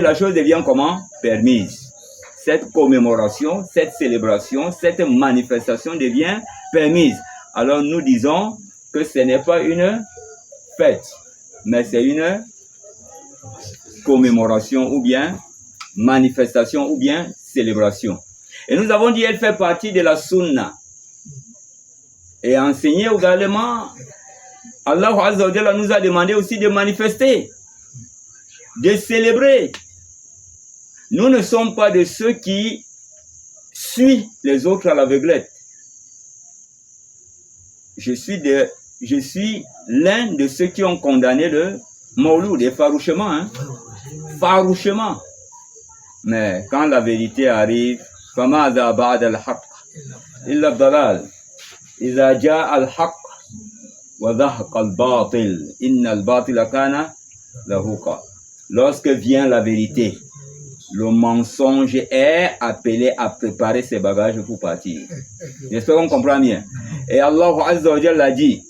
la chose devient comment? Permise. Cette commémoration, cette célébration, cette manifestation devient permise. Alors nous disons que ce n'est pas une fête, mais c'est une commémoration ou bien manifestation ou bien célébration. Et nous avons dit qu'elle fait partie de la sunna. Et enseigné également, Allah Azza wa Jalla nous a demandé aussi de manifester, de célébrer. Nous ne sommes pas de ceux qui suivent les autres à l'aveuglette. Je suis l'un de ceux qui ont condamné le Mawlud, et farouchement, hein? Farouchement. Mais quand la vérité arrive, فَمَاذَا بَعْدَ الْحَقِّ إِلَّا الضَّلَالِ إِذَا جَاءَ الْحَقِّ وَذَهَقَ الْبَاطِلِ إِنَّ الْبَاطِلَ كَانَ زَهُوقًا. Lorsque vient la vérité, le mensonge est appelé à préparer ses bagages pour partir. J'espère qu'on comprend bien. Et Allah Azza wa Jalla dit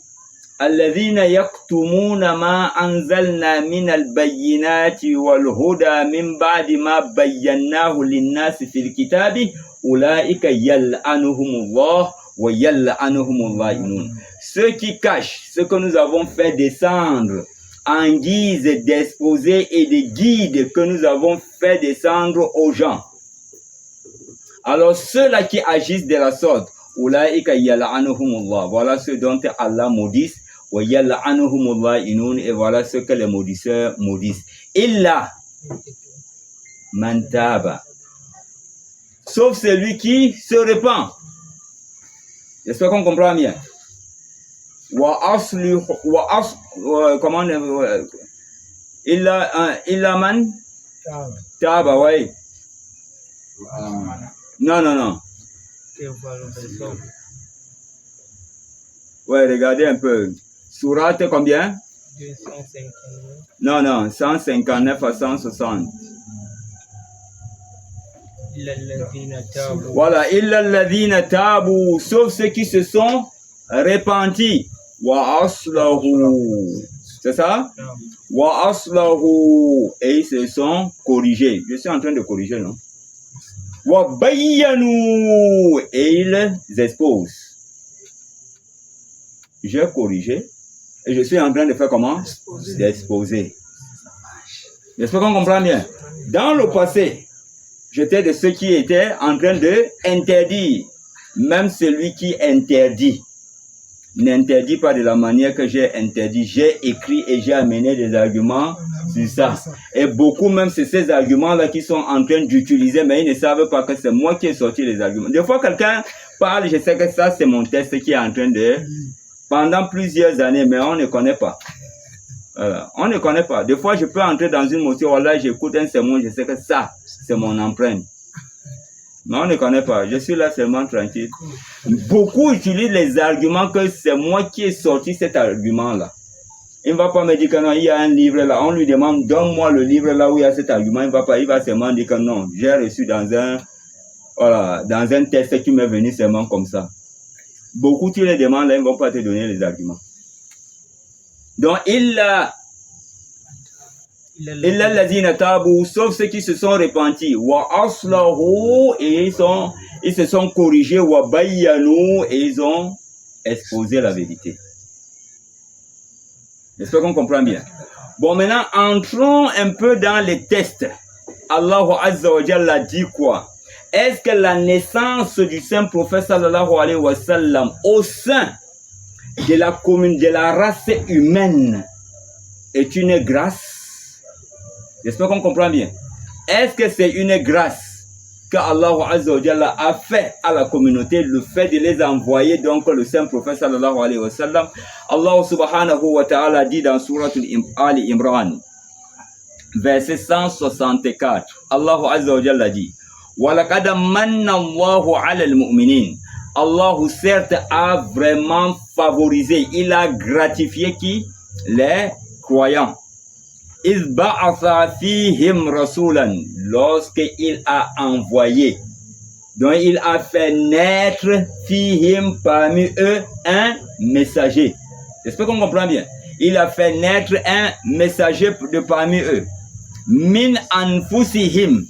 الذين يكتمون ما أنزلنا من البينات والهدى من بعد ما بيناه للناس في الكتاب أولئك يلعنهم الله ويلعنهم اللائنون. Ceux qui cachent ce que nous avons fait descendre en guise d'exposé et de guide que nous avons fait descendre aux gens. Alors ceux-là qui agissent de la sorte, أولئك يلعنهم الله, voilà ceux dont Allah maudisse. Et voilà ce que les maudisseurs maudissent. Illa man taba. Sauf celui qui se répand. J'espère qu'on comprend bien. Comment illa man taba, ouais. Non. Ouais, regardez un peu. Sourate combien? 259. Non, 159 à 160. Voilà, illa alladhina tabu, sauf ceux qui se sont repentis. Wa aslahu. C'est ça? Wa aslahu. Et ils se sont corrigés. Je suis en train de corriger, non? Wa bayyanu. Et ils exposent. J'ai corrigé. Et je suis en train de faire comment? D'exposer. J'espère qu'on comprend bien. Dans le passé, j'étais de ceux qui étaient en train de interdire. Même celui qui interdit n'interdit pas de la manière que j'ai interdit. J'ai écrit et j'ai amené des arguments sur ça. Et beaucoup même, c'est ces arguments-là qui sont en train d'utiliser, mais ils ne savent pas que c'est moi qui ai sorti les arguments. Des fois, quelqu'un parle, je sais que ça, c'est mon test qui est en train de... Pendant plusieurs années, mais on ne connaît pas. On ne connaît pas. Des fois, je peux entrer dans une motion, voilà, j'écoute un sermon, je sais que ça, c'est mon empreinte. Mais on ne connaît pas. Je suis là seulement tranquille. Beaucoup utilisent les arguments que c'est moi qui ai sorti cet argument-là. Il ne va pas me dire que non, il y a un livre là. On lui demande, donne-moi le livre là où il y a cet argument. Il va seulement dire que non, j'ai reçu dans un test qui m'est venu seulement comme ça. Beaucoup, tu les demandes, là, ils ne vont pas te donner les arguments. Donc, illa allazina tabu, sauf ceux qui se sont repentis. Wa aslahu, et ils se sont corrigés. Wa bayyanu, et ils ont exposé la vérité. J'espère qu'on comprend bien. Bon, maintenant, entrons un peu dans les tests. Allah Azza wa Jalla dit quoi? Est-ce que la naissance du saint prophète sallallahu alayhi wa sallam au sein de la commune, de la race humaine est une grâce? J'espère qu'on comprend bien. Est-ce que c'est une grâce que Allah Azza wa Jalla a fait à la communauté, le fait de les envoyer, donc le saint prophète sallallahu alayhi wa sallam? Allah subhanahu wa ta'ala dit dans Surat Ali Imran, verset 164, Allah Azza wa Jalla dit, وَلَقَدَ مَنَّ اللَّهُ عَلَى الْمُؤْمِنِينَ. Allah certes a vraiment favorisé, il a gratifié qui? Les croyants. إِذْ بَعَثَ فِيهِمْ رَسُولًا, lorsqu'il a envoyé, donc il a fait naître fihim parmi eux un messager. J'espère qu'on comprend bien. Il a fait naître un messager de parmi eux. min anfusihim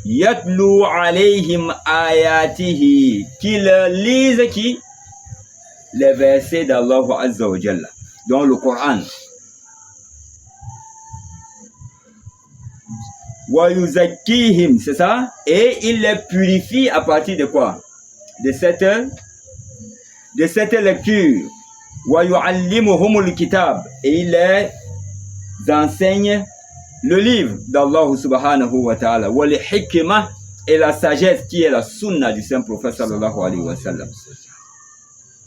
yatlu alayhim ayatihi, qu'il lise qui les versets d'Allah Azza wa Jalla dans le Coran. Wa yuzakkihim, c'est ça, et il les purifie à partir de quoi? De cette lecture. Wa yuallimuhumul kitab, et il les enseigne le livre d'Allah subhanahu wa ta'ala, wa li hikmah, et la sagesse qui est la sunna du saint prophète sallallahu alayhi wa sallam.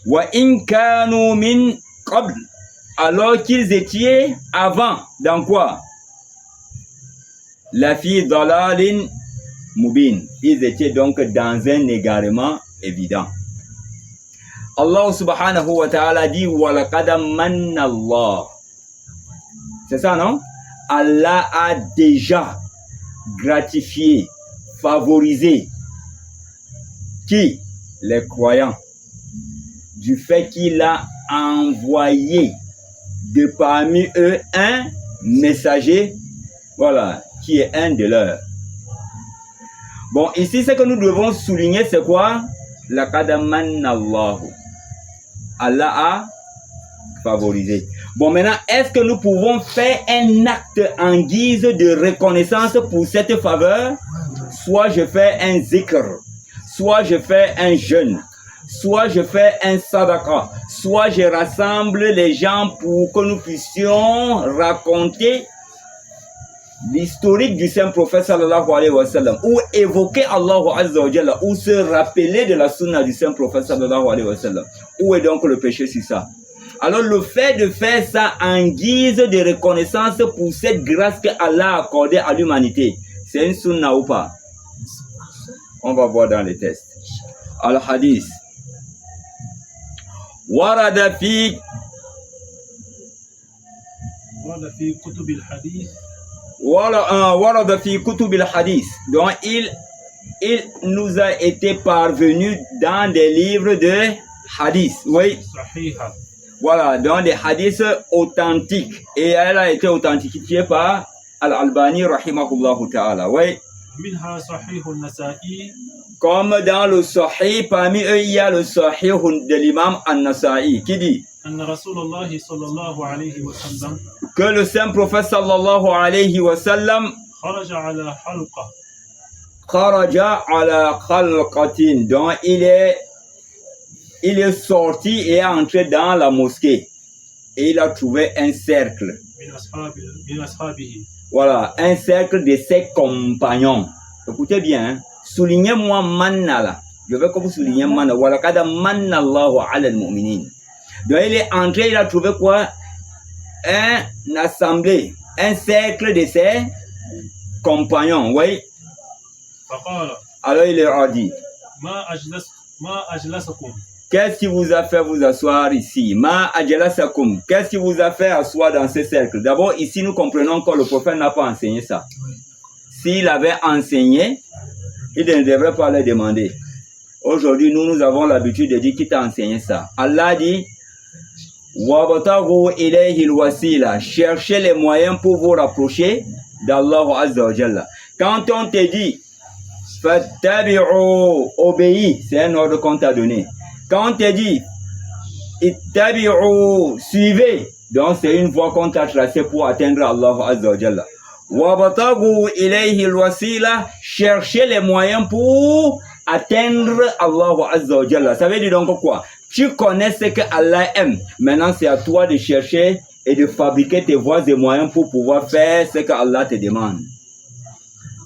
Wa in kanu min qabl, alors qu'ils étaient avant, dans quoi? La fille dalalin mubin, ils étaient donc dans un égarement évident. Allah subhanahu wa ta'ala dit wa laqad manna Allah. C'est ça, non? Allah a déjà gratifié, favorisé qui? Les croyants, du fait qu'il a envoyé de parmi eux un messager, voilà, qui est un de leurs. Bon, ici, ce que nous devons souligner, c'est quoi? Laqad manna Allah. Allah a favorisé. Bon, maintenant, est-ce que nous pouvons faire un acte en guise de reconnaissance pour cette faveur? Soit je fais un zikr, soit je fais un jeûne, soit je fais un sadaqa, soit je rassemble les gens pour que nous puissions raconter l'historique du saint prophète sallallahu alayhi wa sallam, ou évoquer Allah azza wa jalla, ou se rappeler de la sunna du saint prophète sallallahu alayhi wa sallam. Où est donc le péché sur ça? Alors le fait de faire ça en guise de reconnaissance pour cette grâce que Allah a accordée à l'humanité, c'est une sunna ou pas? On va voir dans les tests. Al-Hadith. Warada fi kutub al-hadith. Warada fi kutub al-hadith. Donc il nous a été parvenu dans des livres de hadith. Oui. Voilà, dans des hadiths authentiques. Et elle a été authentifiée par Al-Albani rahimahullah ta'ala. Oui. Comme dans le Sahih, parmi eux, il y a le Sahih de l'imam An-Nasa'i qui dit que le saint prophète sallallahu alayhi wa sallam kharaja ala khalqatin, donc il est sorti et est entré dans la mosquée et il a trouvé un cercle. Voilà, un cercle de ses compagnons. Écoutez bien, hein? Soulignez-moi manna là. Je veux que vous souligniez manna. Voilà, kada manna Allahu ala al-mu'minin. Donc il est entré, il a trouvé quoi? Un assemblée, un cercle de ses compagnons, oui. Alors il leur a dit, qu'est-ce qui vous a fait vous asseoir ici? Ma ajlasakum. Qu'est-ce qui vous a fait asseoir dans ce cercle? D'abord, ici, nous comprenons que le prophète n'a pas enseigné ça. S'il avait enseigné, il ne devrait pas le demander. Aujourd'hui, nous avons l'habitude de dire qui t'a enseigné ça. Allah dit, wabtagu ilayhi al-wasila. Cherchez les moyens pour vous rapprocher d'Allah Azza wa Jalla. Quand on te dit, fattabi'u, obéis, c'est un ordre qu'on t'a donné. Quand on te dit, ittabi'u, suivez, donc c'est une voie qu'on t'a tracée pour atteindre Allah Azza wa Jalla. Wabtagu ilayhi al-wasila, cherchez les moyens pour atteindre Allah Azza wa Jalla. Ça veut dire donc quoi? Tu connais ce que Allah aime. Maintenant, c'est à toi de chercher et de fabriquer tes voies et moyens pour pouvoir faire ce que Allah te demande.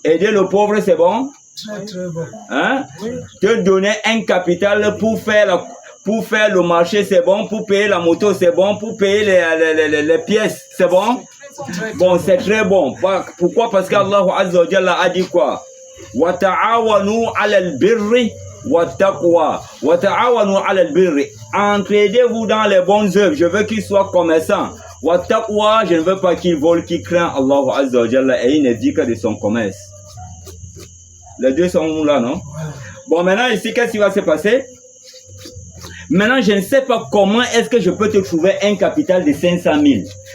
Aider le pauvre, c'est bon? Très, très bon. Hein? Oui. Te donner un capital pour faire le marché, c'est bon. Pour payer la moto, c'est bon. Pour payer les pièces, c'est bon? Bon, c'est très bon. Pourquoi? Parce qu'Allah Azza wa Jalla a dit quoi? Wa ta'awanu 'ala al-birri wa taqwa. Wa ta'awanu 'ala al-birri. Entraidez-vous dans les bonnes œuvres. Je veux qu'ils soient commerçants. Wa taqwa, je ne veux pas qu'ils volent, qu'ils craignent Allah Azza wa Jalla et ils ne vivent que de son commerce. Les deux sont là, non? Bon, maintenant ici, qu'est-ce qui va se passer? Maintenant, je ne sais pas comment est-ce que je peux te trouver un capital de 500 000.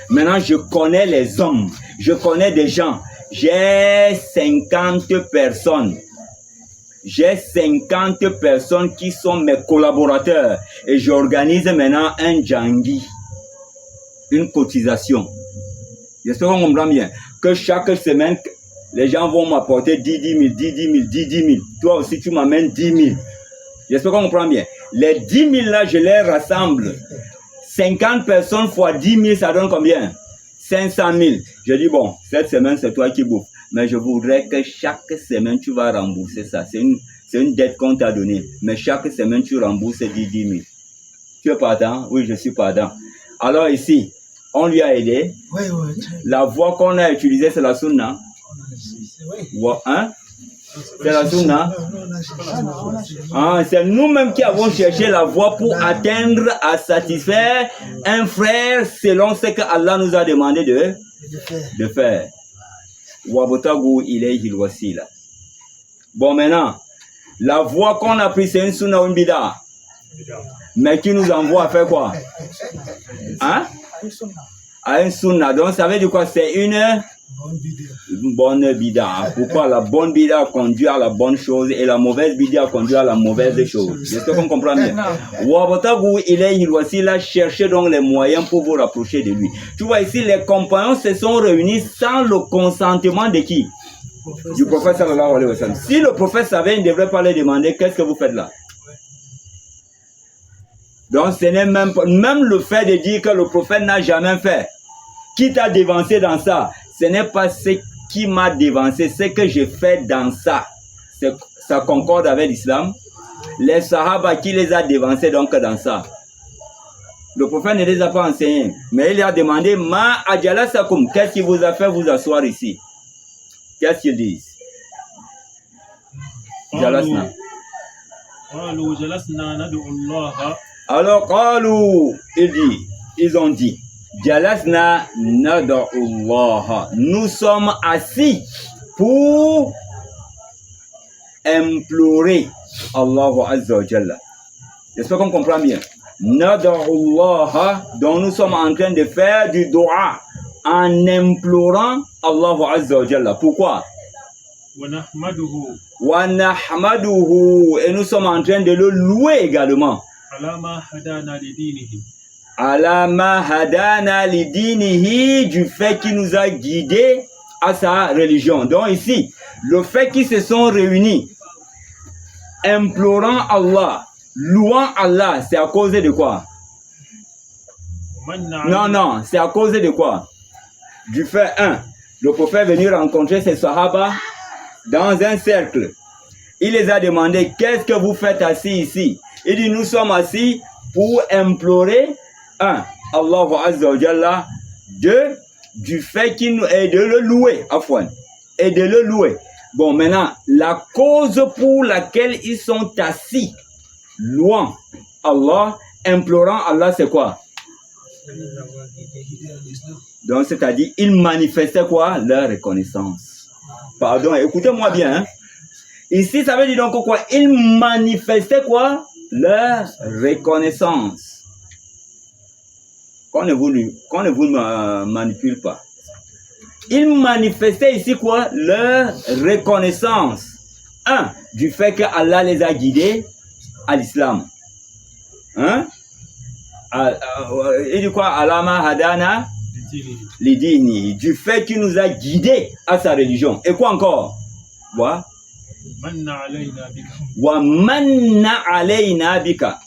Maintenant, je connais les hommes. Je connais des gens. J'ai 50 personnes. J'ai 50 personnes qui sont mes collaborateurs. Et j'organise maintenant un djangui. Une cotisation. J'espère qu'on comprend bien. Que chaque semaine, les gens vont m'apporter 10 000, 10 000. Toi aussi, tu m'amènes 10 000. J'espère qu'on comprend bien. Les 10 000 là, je les rassemble. 50 personnes fois 10 000, ça donne combien? 500 000. Je dis, bon, cette semaine, c'est toi qui bouffes. Mais je voudrais que chaque semaine, tu vas rembourser ça. C'est une dette qu'on t'a donnée. Mais chaque semaine, tu rembourses 10 000. Tu es partant? Oui, je suis partant. Alors ici, on lui a aidé. Oui. La voie qu'on a utilisée, c'est la sunna. Hein? C'est la sunna. C'est nous-mêmes qui avons cherché la voie pour atteindre, à satisfaire un frère selon ce que Allah nous a demandé de faire. Bon, maintenant, la voie qu'on a prise, c'est une sunna ou une bida. Mais qui nous envoie à faire quoi? Hein? À une sunna. Donc, ça veut dire quoi? C'est une bonne bida. Pourquoi la bonne bida conduit à la bonne chose et la mauvaise bida conduit à la mauvaise chose? J'espère qu'on comprend bien. Wabotagu ilayhi wasila, cherchez donc les moyens pour vous rapprocher de lui. Tu vois ici, les compagnons se sont réunis sans le consentement de qui? Du prophète sallallahu alayhi wa sallam. Si le prophète savait, il ne devrait pas les demander qu'est-ce que vous faites là. Donc ce n'est même le fait de dire que le prophète n'a jamais fait. Qui t'a dévancé dans ça? Ce n'est pas ce qui m'a dévancé, ce que j'ai fait dans ça. Ça concorde avec l'islam. Les sahaba qui les a dévancés donc dans ça. Le prophète ne les a pas enseignés. Mais il a demandé, Ma ajalasakum, qu'est-ce qui vous a fait vous asseoir ici? Qu'est-ce qu'ils disent? Jalasna. Alors, ils ont dit, Jalasna nad'ullah. Nous sommes assis pour implorer Allah Azza wa Jalla. J'espère qu'on comprend bien. Nad'ullah, donc nous sommes en train de faire du dua en implorant Allah Azza wa Jalla. Pourquoi? Wa nahmaduhu. Et nous sommes en train de le louer également. Alama hadana lidinihi, du fait qu'il nous a guidés à sa religion. Donc ici, le fait qu'ils se sont réunis, implorant Allah, louant Allah, c'est à cause de quoi? Non, c'est à cause de quoi? Du fait, le prophète est venu rencontrer ses sahaba dans un cercle. Il les a demandé, qu'est-ce que vous faites assis ici? Il dit, nous sommes assis pour implorer, Allah Azza wa Jalla, du fait qu'il nous et de le louer, afwan, et de le louer. Bon, maintenant, la cause pour laquelle ils sont assis, louant Allah, implorant Allah, c'est quoi? Donc, c'est-à-dire, ils manifestaient quoi? Leur reconnaissance. Pardon, écoutez-moi bien. Hein? Ici, ça veut dire donc quoi? Ils manifestaient quoi? Leur reconnaissance. Qu'on ne vous manipule pas. Ils manifestaient ici quoi? Leur reconnaissance. Du fait que Allah les a guidés à l'islam. Hein? Et du quoi? Alama hadana lidini. Du fait qu'il nous a guidés à sa religion. Et quoi encore? Wa manna alayna bika.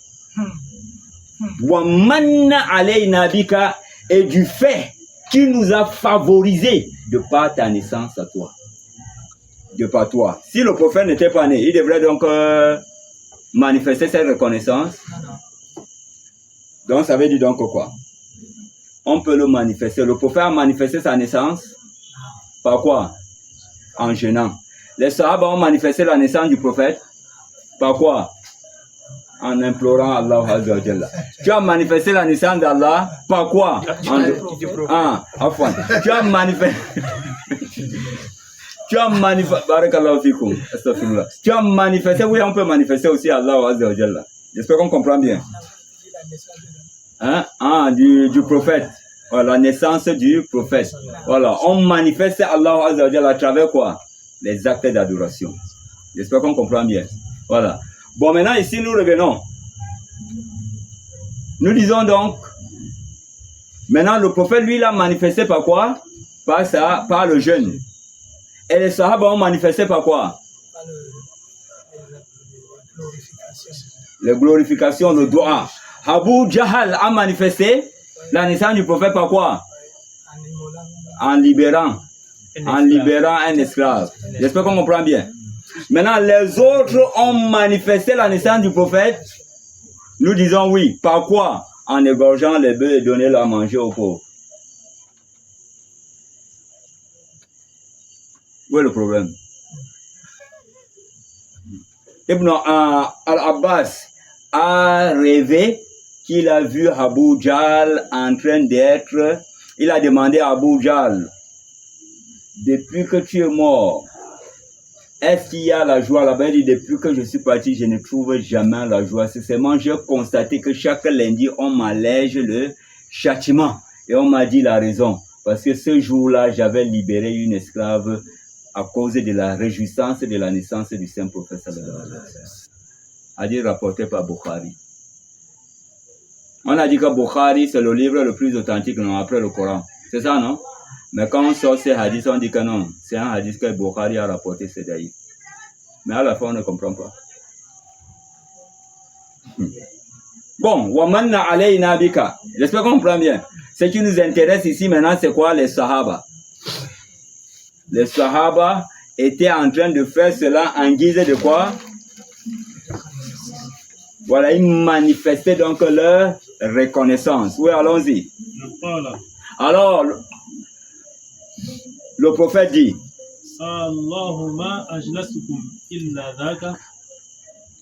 Wa manna alayna bika. Et du fait qu'il nous a favorisés de par ta naissance à toi. De par toi. Si le prophète n'était pas né, il devrait donc manifester cette reconnaissance. Donc ça veut dire donc quoi? On peut le manifester. Le prophète a manifesté sa naissance par quoi? En jeûnant. Les sahaba ont manifesté la naissance du prophète par quoi? En implorant Allah Azza wa Jalla. Tu as manifesté la naissance d'Allah par quoi? Tu as manifesté. Barakallahu fikum. Tu as manifesté, oui, on peut manifester aussi Allah Azza wa Jalla. J'espère qu'on comprend bien. du prophète. Voilà, la naissance du prophète. Voilà, on manifeste Allah Azza wa Jalla à travers quoi? Les actes d'adoration. J'espère qu'on comprend bien. Voilà. Bon, maintenant ici nous revenons. Nous disons donc, maintenant le prophète lui l'a manifesté par quoi? Par le jeûne. Et les sahaba ont manifesté par quoi? La glorification, le dua. Abu Jahal a manifesté la naissance du prophète par quoi? En libérant un esclave. J'espère qu'on comprend bien. Maintenant, les autres ont manifesté la naissance du prophète. Nous disons oui. Par quoi? En égorgeant les bœufs et donner leur à manger aux pauvres. Où est le problème? Ibn al-Abbas a rêvé qu'il a vu Abu Jahl en train d'être... Il a demandé à Abu Jahl, depuis que tu es mort, est-ce qu'il y a la joie là-bas? Il dit, depuis que je suis parti, je ne trouve jamais la joie. C'est seulement, j'ai constaté que chaque lundi, on m'allège le châtiment. Et on m'a dit la raison. Parce que ce jour-là, j'avais libéré une esclave à cause de la réjouissance de la naissance du Saint-Prophète. A dit rapporté par Bukhari. On a dit que Bukhari, c'est le livre le plus authentique, non, après le Coran. C'est ça, non? Mais quand on sort ces hadiths, on dit que non. C'est un hadith que Bukhari a rapporté, c'est d'ailleurs. Mais à la fin, on ne comprend pas. Bon, wamanna alayna bika. J'espère qu'on comprend bien. Ce qui nous intéresse ici maintenant, c'est quoi? Les Sahaba. Les Sahaba étaient en train de faire cela en guise de quoi? Voilà, ils manifestaient donc leur reconnaissance. Oui, allons-y. Alors, le prophète dit,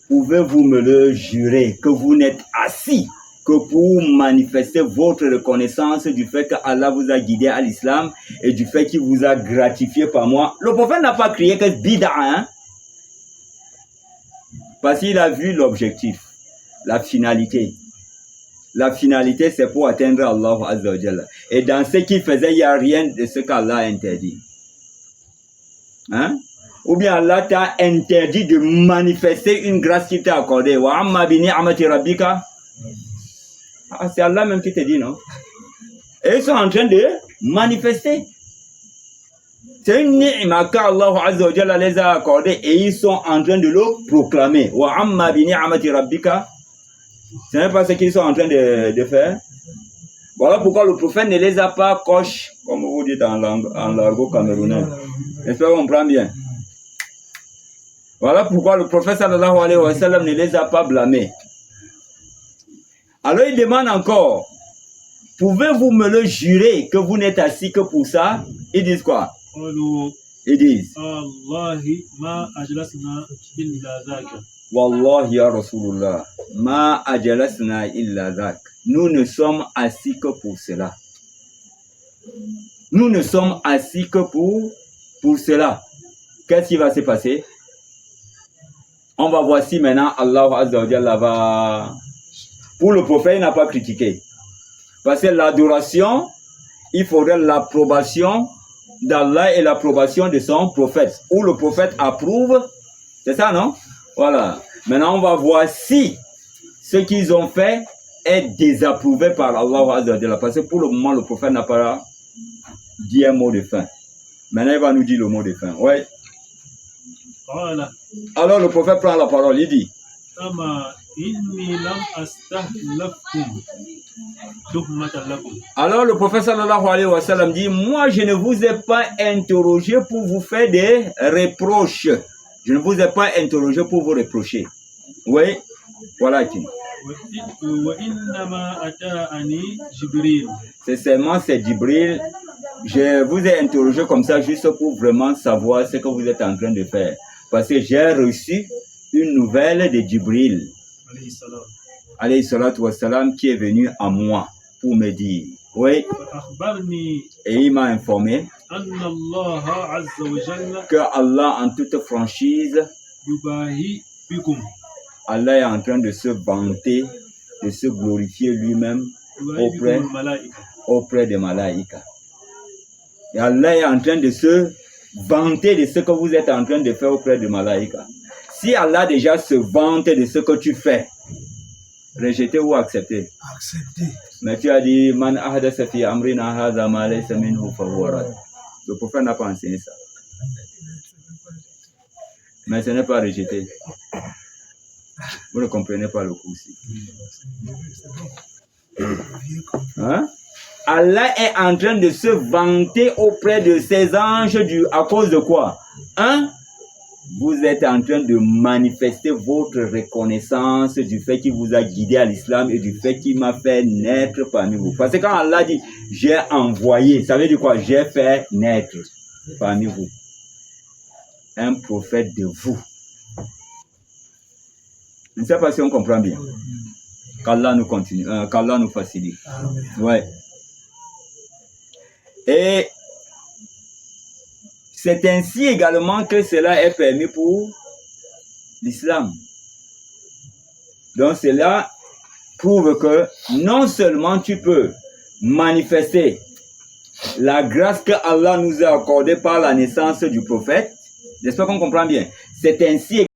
pouvez-vous me le jurer que vous n'êtes assis que pour manifester votre reconnaissance du fait que Allah vous a guidé à l'islam et du fait qu'il vous a gratifié par moi? Le prophète n'a pas crié que bid'a, hein? Parce qu'il a vu l'objectif, la finalité. La finalité, c'est pour atteindre Allah Azza wa Jalla. Et dans ce qu'il faisait, il n'y a rien de ce qu'Allah a interdit. Hein? Ou bien Allah t'a interdit de manifester une grâce qu'il t'a accordée. Wa amma bi ni'mati rabbika. Ah, c'est Allah même qui te dit, non? Et ils sont en train de manifester. C'est une ni'ma qu'Allah Azza wa Jalla les a accordée et ils sont en train de le proclamer. Wa amma bi ni'mati rabbika. Ce n'est pas ce qu'ils sont en train de faire. Voilà pourquoi le prophète ne les a pas coches, comme vous dites en l'argot camerounais. J'espère qu'on comprend bien. Voilà pourquoi le prophète sallallahu alayhi wa sallam ne les a pas blâmés. Alors il demande encore, pouvez-vous me le jurer que vous n'êtes assis que pour ça? Ils disent quoi? Ils disent, Wallahi ya Rasulullah, ma ajalasna illa dhak. Nous ne sommes assis que pour cela. Nous ne sommes assis que pour cela. Qu'est-ce qui va se passer? On va voir si maintenant Allah Azza wa Jalla va... Pour le prophète, il n'a pas critiqué. Parce que l'adoration, il faudrait l'approbation d'Allah et l'approbation de son prophète. Où le prophète approuve, c'est ça, non? Voilà. Maintenant, on va voir si ce qu'ils ont fait est désapprouvé par Allah Azza wa Jalla. Parce que pour le moment, le prophète n'a pas dit un mot de fin. Maintenant, il va nous dire le mot de fin. Oui. Voilà. Alors, le prophète prend la parole. Il dit, alors le prophète sallallahu alayhi wa sallam dit, moi je ne vous ai pas interrogé pour vous faire des reproches. Je ne vous ai pas interrogé pour vous reprocher. Oui, voilà. C'est seulement c'est Jibril. Je vous ai interrogé comme ça juste pour vraiment savoir ce que vous êtes en train de faire. Parce que j'ai reçu une nouvelle de Jibril, alayhi salatu wassalam, qui est venu à moi pour me dire, oui, et il m'a informé que Allah, en toute franchise, Allah est en train de se vanter de se glorifier lui-même auprès des malaïkas. Et Allah est en train de se vanter de ce que vous êtes en train de faire auprès des malaïkas. Si Allah déjà se vante de ce que tu fais, rejeter ou accepter? Accepter. Mais tu as dit, Man ahdasa fi amrina hadha ma laysa minhu fahuwa rad. Le prophète n'a pas enseigné ça. Mais ce n'est pas rejeté. Vous ne comprenez pas le coup aussi. Hein? Allah est en train de se vanter auprès de ses anges à cause de quoi? Hein? Vous êtes en train de manifester votre reconnaissance du fait qu'il vous a guidé à l'islam et du fait qu'il m'a fait naître parmi vous. Parce que quand Allah dit « j'ai envoyé », ça veut dire quoi? J'ai fait naître parmi vous un prophète de vous. Je ne sais pas si on comprend bien. Qu'Allah nous continue, qu'Allah nous facilite. Ouais. Et c'est ainsi également que cela est permis pour l'islam. Donc cela prouve que non seulement tu peux manifester la grâce que Allah nous a accordée par la naissance du prophète, j'espère qu'on comprend bien. C'est ainsi